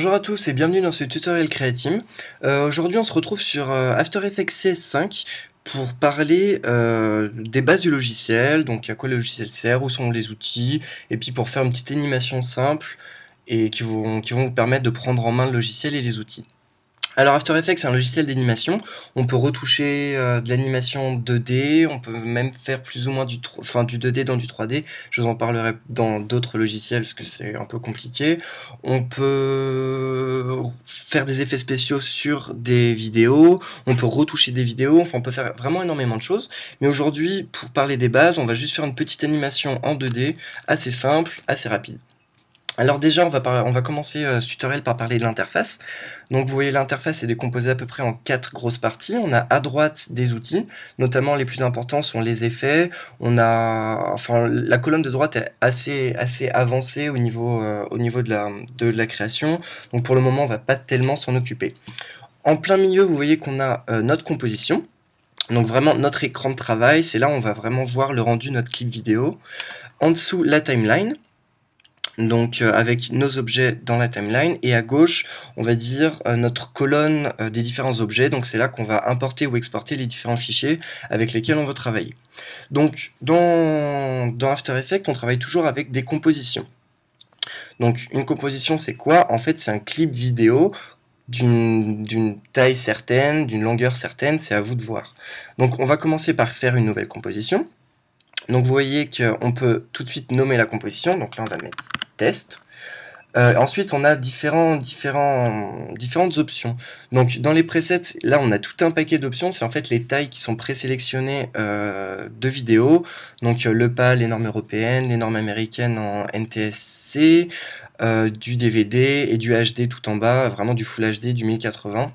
Bonjour à tous et bienvenue dans ce tutoriel Createam. Aujourd'hui on se retrouve sur After Effects CS5 pour parler des bases du logiciel, donc à quoi le logiciel sert, où sont les outils, et puis pour faire une petite animation simple et qui vont vous permettre de prendre en main le logiciel et les outils. Alors After Effects c'est un logiciel d'animation, on peut retoucher de l'animation 2D, on peut même faire plus ou moins du 2D dans du 3D, je vous en parlerai dans d'autres logiciels parce que c'est un peu compliqué. On peut faire des effets spéciaux sur des vidéos, on peut retoucher des vidéos, enfin on peut faire vraiment énormément de choses. Mais aujourd'hui, pour parler des bases, on va juste faire une petite animation en 2D, assez simple, assez rapide. Alors déjà, on va commencer ce tutoriel par parler de l'interface. Donc vous voyez, l'interface est décomposée à peu près en 4 grosses parties. On a à droite des outils, notamment les plus importants sont les effets. La colonne de droite est assez avancée au niveau de la création. Donc pour le moment, on va pas tellement s'en occuper. En plein milieu, vous voyez qu'on a notre composition. Donc vraiment notre écran de travail, c'est là où on va vraiment voir le rendu de notre clip vidéo. En dessous, la timeline. Donc avec nos objets dans la timeline, et à gauche on va dire notre colonne des différents objets, donc c'est là qu'on va importer ou exporter les différents fichiers avec lesquels on veut travailler. Donc dans After Effects on travaille toujours avec des compositions. Donc une composition c'est quoi? En fait c'est un clip vidéo d'une taille certaine, d'une longueur certaine, c'est à vous de voir. Donc on va commencer par faire une nouvelle composition. Donc vous voyez qu'on peut tout de suite nommer la composition, donc là on va mettre test. Ensuite on a différentes options. Donc dans les presets, là on a tout un paquet d'options, c'est en fait les tailles qui sont présélectionnées de vidéos. Donc le PAL, les normes européennes, les normes américaines en NTSC, du DVD et du HD tout en bas, vraiment du Full HD, du 1080.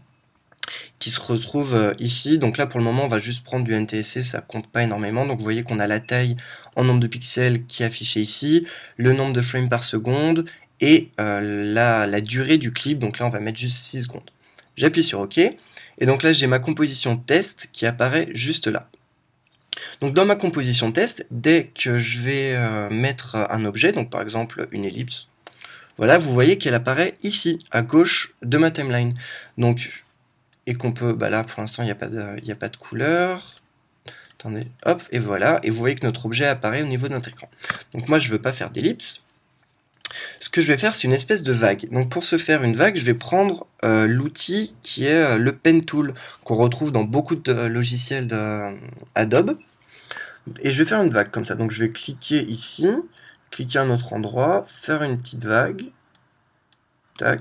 Qui se retrouve ici. Donc là pour le moment on va juste prendre du NTSC, ça compte pas énormément. Donc vous voyez qu'on a la taille en nombre de pixels qui est affichée ici, le nombre de frames par seconde et la durée du clip. Donc là on va mettre juste 6 secondes. J'appuie sur OK et donc là j'ai ma composition test qui apparaît juste là. Donc dans ma composition test, dès que je vais mettre un objet, donc par exemple une ellipse, voilà, vous voyez qu'elle apparaît ici à gauche de ma timeline. Donc et qu'on peut, là pour l'instant il n'y a pas de couleur, attendez, hop, et voilà, et vous voyez que notre objet apparaît au niveau de notre écran. Donc moi je veux pas faire d'ellipse, ce que je vais faire c'est une espèce de vague. Donc pour se faire une vague, je vais prendre l'outil qui est le Pen Tool, qu'on retrouve dans beaucoup de logiciels d'Adobe, et je vais faire une vague comme ça. Donc je vais cliquer ici, cliquer à un autre endroit, faire une petite vague, tac,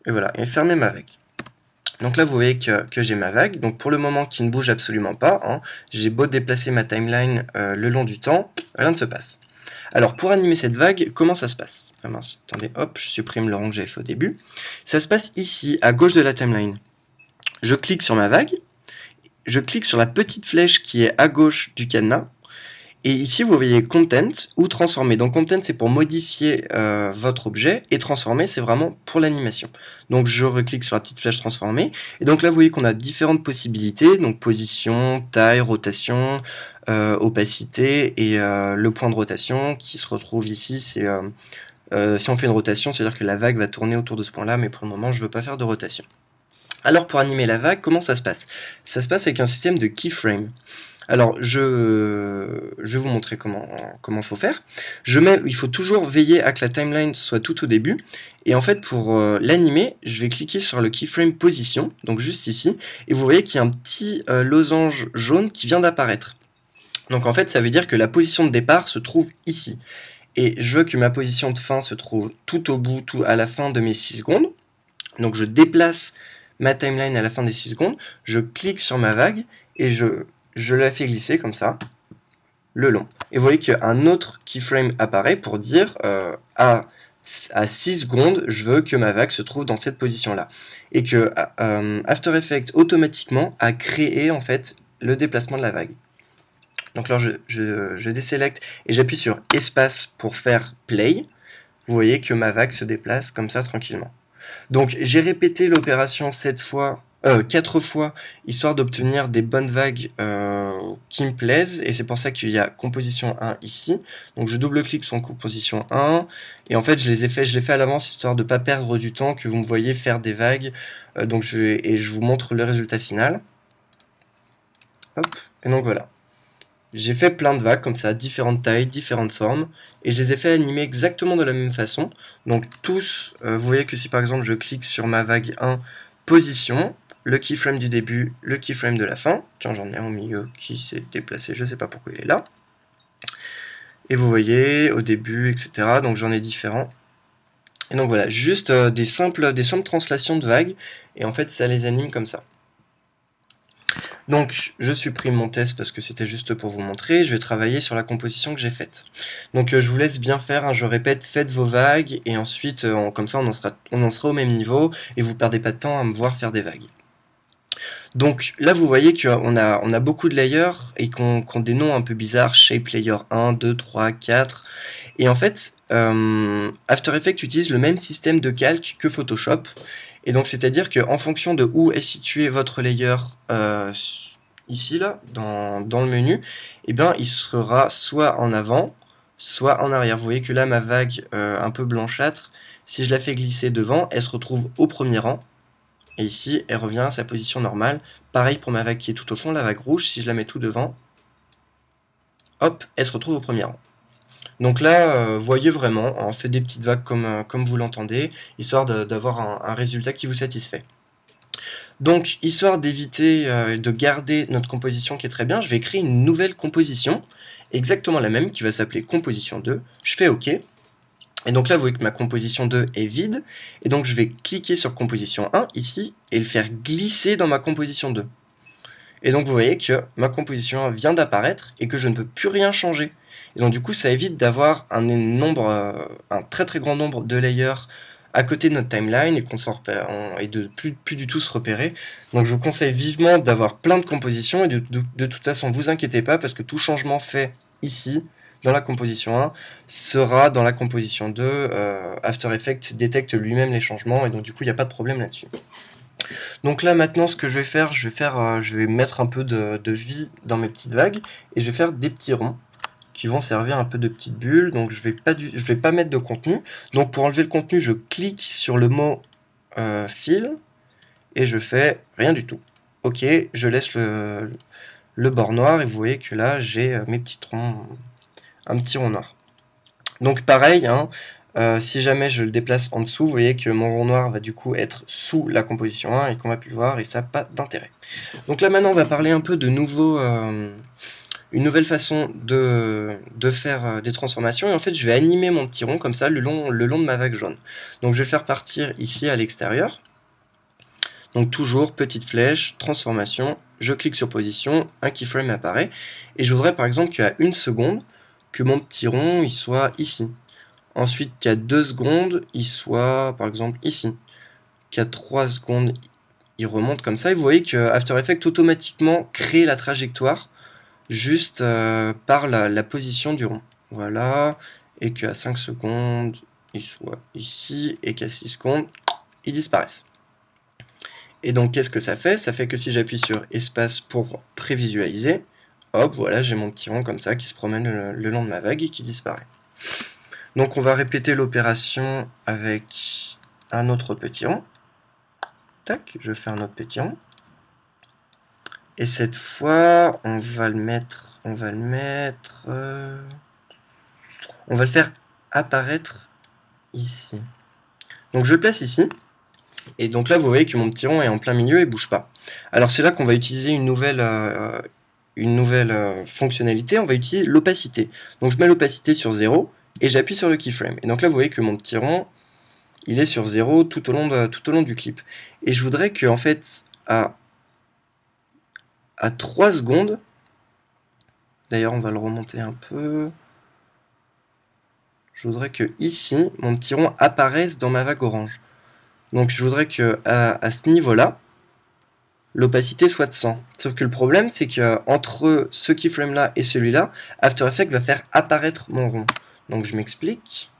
et voilà, et fermer ma vague. Donc là vous voyez que j'ai ma vague, donc pour le moment qui ne bouge absolument pas, hein. J'ai beau déplacer ma timeline le long du temps, rien ne se passe. Alors pour animer cette vague, comment ça se passe? Ah mince, attendez, hop, je supprime le rang que j'avais fait au début. Ça se passe ici, à gauche de la timeline. Je clique sur ma vague, je clique sur la petite flèche qui est à gauche du cadenas, et ici vous voyez Content ou Transformer. Donc Content c'est pour modifier votre objet, et Transformer c'est vraiment pour l'animation. Donc je reclique sur la petite flèche Transformer, et donc là vous voyez qu'on a différentes possibilités, donc position, taille, rotation, opacité, et le point de rotation qui se retrouve ici, c'est si on fait une rotation, c'est-à-dire que la vague va tourner autour de ce point-là, mais pour le moment je ne veux pas faire de rotation. Alors pour animer la vague, comment ça se passe? Ça se passe avec un système de keyframe. Alors, je vais vous montrer comment faut faire. Il faut toujours veiller à que la timeline soit tout au début. Et en fait, pour l'animer, je vais cliquer sur le keyframe position, donc juste ici. Et vous voyez qu'il y a un petit losange jaune qui vient d'apparaître. Donc en fait, ça veut dire que la position de départ se trouve ici. Et je veux que ma position de fin se trouve tout au bout, tout à la fin de mes 6 secondes. Donc je déplace ma timeline à la fin des 6 secondes. Je clique sur ma vague et je la fais glisser comme ça, le long. Et vous voyez qu'un autre keyframe apparaît pour dire à 6 secondes, je veux que ma vague se trouve dans cette position-là. Et que After Effects automatiquement a créé en fait le déplacement de la vague. Donc là je désélecte et j'appuie sur espace pour faire play. Vous voyez que ma vague se déplace comme ça tranquillement. Donc j'ai répété l'opération 7 fois 4 fois, histoire d'obtenir des bonnes vagues qui me plaisent, et c'est pour ça qu'il y a composition 1 ici. Donc je double-clique sur composition 1, et en fait je l'ai fait à l'avance, histoire de ne pas perdre du temps, que vous me voyez faire des vagues, et je vous montre le résultat final. Hop, et donc voilà. J'ai fait plein de vagues comme ça, différentes tailles, différentes formes, et je les ai fait animer exactement de la même façon. Donc tous, vous voyez que si par exemple je clique sur ma vague 1, position, le keyframe du début, le keyframe de la fin, tiens j'en ai un au milieu qui s'est déplacé, je sais pas pourquoi il est là, et vous voyez au début, etc. Donc j'en ai différents. Et donc voilà, juste des simples translations de vagues, et en fait ça les anime comme ça. Donc je supprime mon test parce que c'était juste pour vous montrer, je vais travailler sur la composition que j'ai faite. Donc je vous laisse bien faire, hein, je répète, faites vos vagues, et ensuite comme ça on en sera au même niveau, et vous perdez pas de temps à me voir faire des vagues. Donc là vous voyez qu'on a beaucoup de layers, et qu'on des noms un peu bizarres, shape layer 1, 2, 3, 4, et en fait After Effects utilise le même système de calque que Photoshop. Et donc c'est-à-dire qu'en fonction de où est situé votre layer ici là, dans le menu, eh bien il sera soit en avant, soit en arrière. Vous voyez que là ma vague un peu blanchâtre, si je la fais glisser devant, elle se retrouve au premier rang. Et ici, elle revient à sa position normale. Pareil pour ma vague qui est tout au fond, la vague rouge, si je la mets tout devant, hop, elle se retrouve au premier rang. Donc là, voyez vraiment, on fait des petites vagues comme vous l'entendez, histoire d'avoir un résultat qui vous satisfait. Donc, histoire d'éviter de garder notre composition qui est très bien, je vais créer une nouvelle composition, exactement la même, qui va s'appeler composition 2. Je fais OK. Et donc là, vous voyez que ma composition 2 est vide. Et donc, je vais cliquer sur composition 1, ici, et le faire glisser dans ma composition 2. Et donc, vous voyez que ma composition 1 vient d'apparaître et que je ne peux plus rien changer. Et donc, du coup, ça évite d'avoir un très très grand nombre de layers à côté de notre timeline et de plus du tout se repérer. Donc je vous conseille vivement d'avoir plein de compositions, et de toute façon vous inquiétez pas, parce que tout changement fait ici dans la composition 1 sera dans la composition 2. After Effects détecte lui-même les changements, et donc du coup il n'y a pas de problème là-dessus. Donc là maintenant ce que je vais faire, je vais mettre un peu de vie dans mes petites vagues, et je vais faire des petits ronds qui vont servir un peu de petites bulles. Donc je vais pas mettre de contenu. Donc pour enlever le contenu, je clique sur le mot fil, et je fais rien du tout. Ok, je laisse le bord noir, et vous voyez que là j'ai mes petits ronds, un petit rond noir. Donc pareil, hein, si jamais je le déplace en dessous, vous voyez que mon rond noir va du coup être sous la composition 1, et qu'on va plus le voir, et ça n'a pas d'intérêt. Donc là maintenant on va parler un peu de une nouvelle façon de faire des transformations, et en fait je vais animer mon petit rond comme ça le long de ma vague jaune. Donc je vais le faire partir ici à l'extérieur. Donc toujours petite flèche, transformation, je clique sur position, un keyframe apparaît, et je voudrais par exemple qu'à 1 seconde, que mon petit rond il soit ici. Ensuite qu'à 2 secondes, il soit par exemple ici. Qu'à 3 secondes, il remonte comme ça, et vous voyez que After Effects automatiquement crée la trajectoire juste par la position du rond. Voilà, et qu'à 5 secondes, il soit ici, et qu'à 6 secondes, ils disparaissent. Et donc qu'est-ce que ça fait? Ça fait que si j'appuie sur espace pour prévisualiser, hop, voilà, j'ai mon petit rond comme ça qui se promène le long de ma vague et qui disparaît. Donc on va répéter l'opération avec un autre petit rond. Tac, je fais un autre petit rond. Et cette fois, on va le faire apparaître ici. Donc je le place ici. Et donc là, vous voyez que mon petit rond est en plein milieu et bouge pas. Alors c'est là qu'on va utiliser une nouvelle fonctionnalité. On va utiliser l'opacité. Donc je mets l'opacité sur 0 et j'appuie sur le keyframe. Et donc là, vous voyez que mon petit rond, il est sur 0 tout au long du clip. Et je voudrais que, en fait, à 3 secondes, d'ailleurs on va le remonter un peu, je voudrais que ici, mon petit rond apparaisse dans ma vague orange. Donc je voudrais que à ce niveau-là, l'opacité soit de 100. Sauf que le problème, c'est qu'entre ce keyframe-là et celui-là, After Effects va faire apparaître mon rond. Donc je m'explique.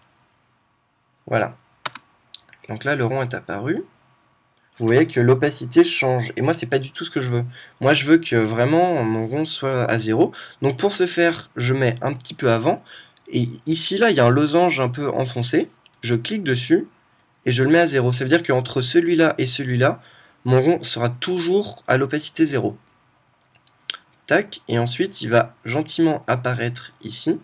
Voilà. Donc là, le rond est apparu. vous voyez que l'opacité change. Et moi, c'est pas du tout ce que je veux. Moi, je veux que vraiment mon rond soit à 0. Donc pour ce faire, je mets un petit peu avant. Et ici, là, il y a un losange un peu enfoncé. Je clique dessus et je le mets à 0. Ça veut dire qu'entre celui-là et celui-là, mon rond sera toujours à l'opacité 0. Tac. Et ensuite, il va gentiment apparaître ici.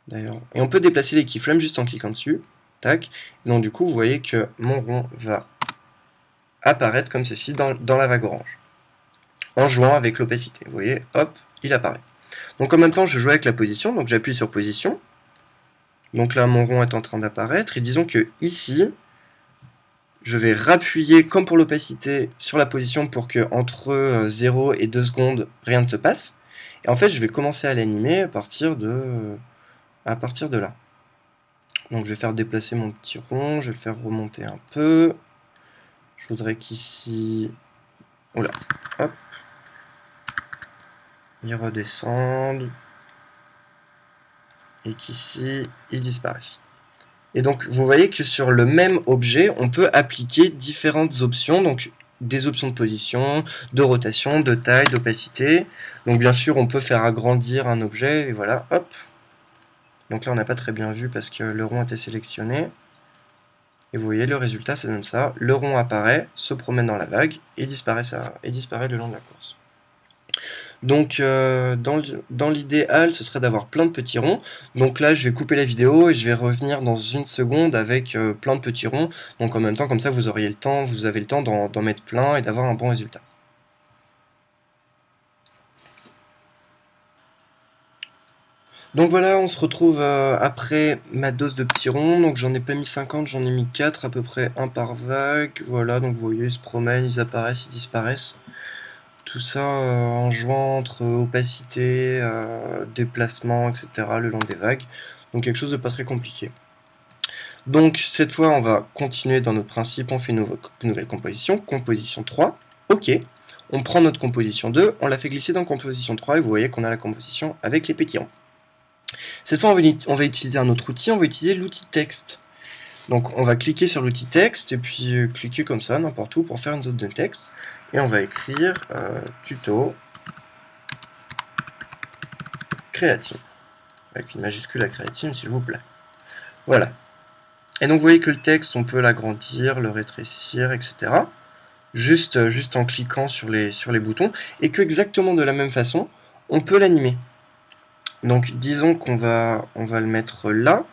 D'ailleurs. Et on peut déplacer les keyframes juste en cliquant dessus. Tac. Et donc du coup, vous voyez que mon rond va apparaître comme ceci dans la vague orange. En jouant avec l'opacité. Vous voyez, hop, il apparaît. Donc en même temps, je joue avec la position. Donc j'appuie sur position. Donc là, mon rond est en train d'apparaître. Et disons que ici, je vais rappuyer, comme pour l'opacité, sur la position pour que entre 0 et 2 secondes, rien ne se passe. Et en fait, je vais commencer à l'animer à partir de là. Donc je vais faire déplacer mon petit rond, je vais le faire remonter un peu. Je voudrais qu'ici... Oula, hop. Il redescende. Et qu'ici, il disparaisse. Et donc, vous voyez que sur le même objet, on peut appliquer différentes options. Donc, des options de position, de rotation, de taille, d'opacité. Donc, bien sûr, on peut faire agrandir un objet. Et voilà, hop. Donc là, on n'a pas très bien vu parce que le rond était sélectionné. Et vous voyez, le résultat, ça donne ça. Le rond apparaît, se promène dans la vague et disparaît le long de la course. Donc, dans l'idéal, ce serait d'avoir plein de petits ronds. Donc là, je vais couper la vidéo et je vais revenir dans une seconde avec plein de petits ronds. Donc en même temps, comme ça, vous avez le temps d'en mettre plein et d'avoir un bon résultat. Donc voilà, on se retrouve après ma dose de petits ronds. Donc j'en ai pas mis 50, j'en ai mis 4, à peu près un par vague. Voilà, donc vous voyez, ils se promènent, ils apparaissent, ils disparaissent. Tout ça en jouant entre opacité, déplacement, etc. le long des vagues. Donc quelque chose de pas très compliqué. Donc cette fois, on va continuer dans notre principe. On fait une nouvelle composition. Composition 3. OK. On prend notre composition 2, on la fait glisser dans composition 3 et vous voyez qu'on a la composition avec les petits ronds. Cette fois, on va utiliser un autre outil. On va utiliser l'outil texte. Donc on va cliquer sur l'outil texte et puis cliquer comme ça n'importe où pour faire une zone de texte. Et on va écrire tuto créatine. Avec une majuscule à créatine, s'il vous plaît. Voilà. Et donc vous voyez que le texte, on peut l'agrandir, le rétrécir, etc. Juste en cliquant sur les boutons. Et que exactement de la même façon, on peut l'animer. Donc disons qu'on va le mettre là.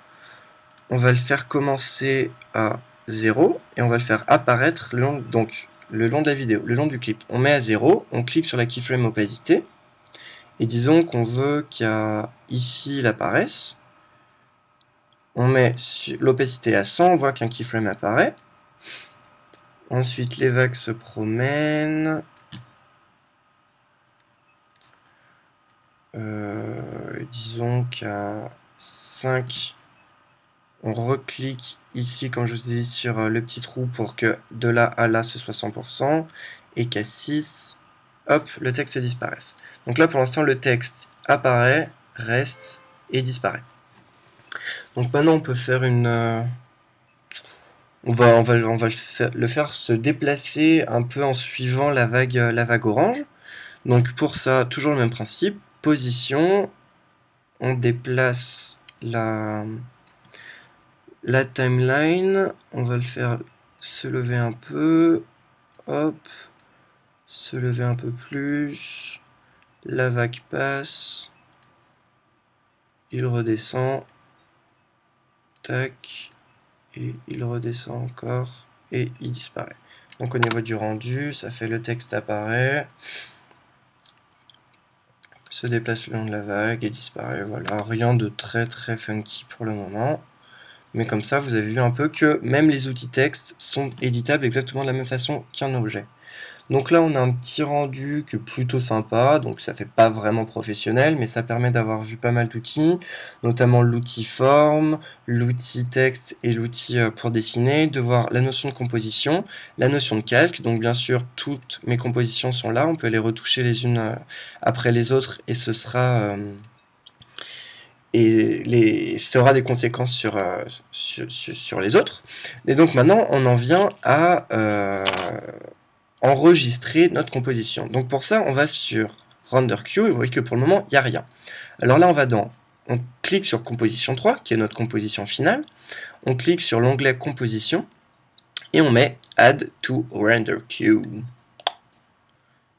On va le faire commencer à 0 et on va le faire apparaître le long de la vidéo, le long du clip. On met à 0, on clique sur la keyframe opacité et disons qu'on veut qu'ici il apparaisse. On met l'opacité à 100, on voit qu'un keyframe apparaît. Ensuite les vagues se promènent. Disons qu'à 5, on reclique ici, comme je vous ai dit, sur le petit trou pour que de là à là, ce soit 100%. Et qu'à 6, hop, le texte disparaisse. Donc là, pour l'instant, le texte apparaît, reste et disparaît. Donc maintenant, on peut faire une... on va le faire se déplacer un peu en suivant la vague orange. Donc pour ça, toujours le même principe. Position, on déplace la timeline, on va le faire se lever un peu, hop, se lever un peu plus, la vague passe, il redescend, tac, et il redescend encore, et il disparaît. Donc au niveau du rendu, ça fait le texte apparaît, se déplace le long de la vague et disparaît. Voilà, rien de très très funky pour le moment. Mais comme ça, vous avez vu un peu que même les outils texte sont éditables exactement de la même façon qu'un objet. Donc là, on a un petit rendu qui est plutôt sympa, donc ça fait pas vraiment professionnel, mais ça permet d'avoir vu pas mal d'outils, notamment l'outil forme, l'outil texte et l'outil pour dessiner, de voir la notion de composition, la notion de calque. Donc bien sûr, toutes mes compositions sont là, on peut les retoucher les unes après les autres et ce sera et ça aura des conséquences sur les autres. Et donc maintenant, on en vient à enregistrer notre composition. Donc pour ça, on va sur Render Queue, et vous voyez que pour le moment, il n'y a rien. Alors là, on clique sur Composition 3, qui est notre composition finale. On clique sur l'onglet Composition, et on met Add to Render Queue.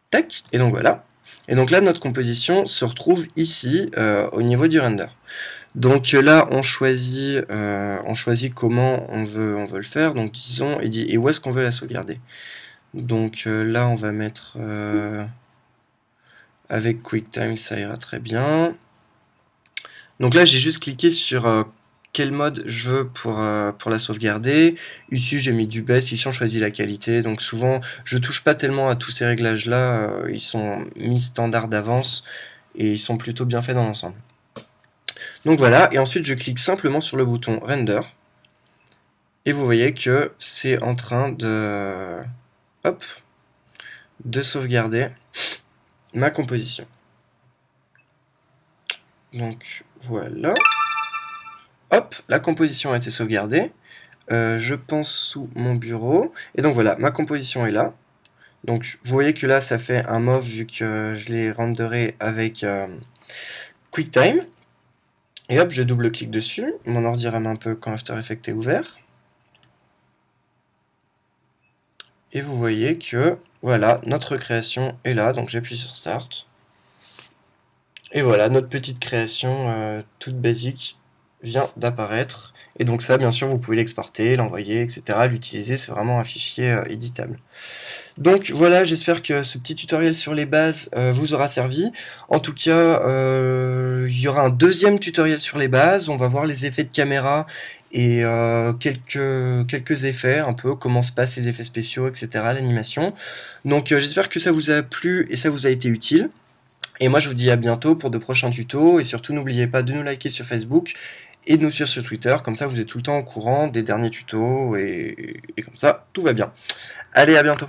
Tac, et donc voilà. Et donc là, notre composition se retrouve ici, au niveau du render. Donc là, on choisit comment on veut le faire. Donc disons, et où est-ce qu'on veut la sauvegarder. Donc là, on va mettre avec QuickTime, ça ira très bien. Donc là, j'ai juste cliqué sur quel mode je veux pour la sauvegarder. Ici, j'ai mis du best. Ici, on choisit la qualité. Donc souvent, je touche pas tellement à tous ces réglages-là. Ils sont mis standard d'avance et ils sont plutôt bien faits dans l'ensemble. Donc voilà, et ensuite je clique simplement sur le bouton Render. Et vous voyez que c'est en train de sauvegarder ma composition. Donc voilà. Hop, la composition a été sauvegardée. Je pense sous mon bureau. Et donc voilà, ma composition est là. Donc vous voyez que là, ça fait un mauve vu que je l'ai renderé avec QuickTime. Et hop, je double-clique dessus. Mon ordi rame un peu quand After Effects est ouvert. Et vous voyez que, voilà, notre création est là. Donc j'appuie sur Start. Et voilà, notre petite création toute basique vient d'apparaître. Et donc ça, bien sûr, vous pouvez l'exporter, l'envoyer, etc. L'utiliser, c'est vraiment un fichier éditable. Donc voilà, j'espère que ce petit tutoriel sur les bases vous aura servi. En tout cas, il y aura un deuxième tutoriel sur les bases. On va voir les effets de caméra et quelques effets, un peu comment se passent les effets spéciaux, etc. L'animation. Donc j'espère que ça vous a plu et ça vous a été utile. Et moi je vous dis à bientôt pour de prochains tutos. Et surtout n'oubliez pas de nous liker sur Facebook et de nous suivre sur Twitter. Comme ça vous êtes tout le temps au courant des derniers tutos et comme ça tout va bien. Allez, à bientôt.